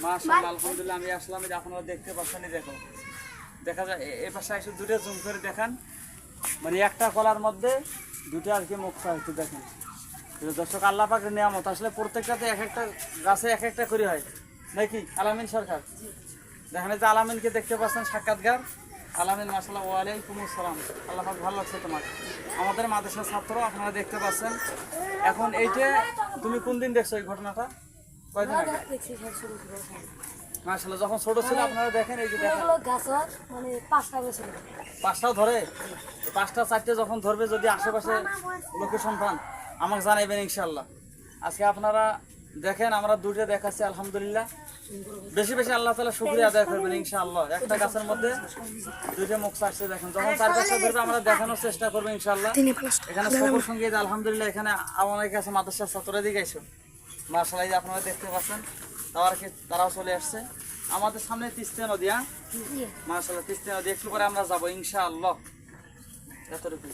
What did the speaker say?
মাশাআল্লাহ আলহামদুলিল্লাহ আমি আসলাম যে আপনারা দেখতে পাচ্ছেন দেখো দেখা যায় এই পাশে এসে দুটো জুম করে দেখান মানে একটা কলার মধ্যে দুটো আর কি মুক্তা হচ্ছে দেখেন দর্শক আল্লাহ পাকের নিয়ামত আসলে প্রত্যেকটাতে এক একটা গাছে এক একটা করে হয় নাকি আলামিন সরকার দেখেন যে আলামিনকে দেখতে পাচ্ছেন সাক্ষাৎকার আলামিন মাশাআল্লাহ ওয়ালাইকুম আসসালাম আল্লাহ পাক ভালো লাগছে তোমার আমাদের মাদ্রাসার ছাত্র আপনারা দেখতে পাচ্ছেন এখন এইটা তুমি কোন দিন দেখছো এই ঘটনাটা কয়দিন আগে মাশাআল্লাহ যখন ছোট ছিল আপনারা দেখেন এই যে দেখেন মানে 5টা বছর পাঁচটাও ধরে পাঁচটা চারটে যখন ধরবে যদি আশেপাশে লোকের সন্তান আমাকে জানাইবেন ইনশাআল্লাহ আজকে আপনারা দেখেন আমরা দুটো দেখাচ্ছি আলহামদুলিল্লাহ বেশি বেশি আল্লাহ তাআলা শুকরিয়া আদায় করবেন ইনশাআল্লাহ একটা গাছের মধ্যে দুটো মুখ আসছে দেখেন যখন চার পাঁচটা ধরবে আমরা দেখানোর চেষ্টা করবো ইনশাআল্লাহ এখানে সকল সঙ্গীত আলহামদুলিল্লাহ এখানে আমাদের কাছে মাদ্রাসার ছাত্ররা দিকে আইসো মাশাআল্লাহ যে আপনারা দেখতে পাচ্ছেন তারাও চলে আসছে আমাদের সামনে তিস্তা নদী মাশাআল্লাহ তিস্তা নদী একটু পরে আমরা যাবো ইনশাআল্লাহ এতটুকু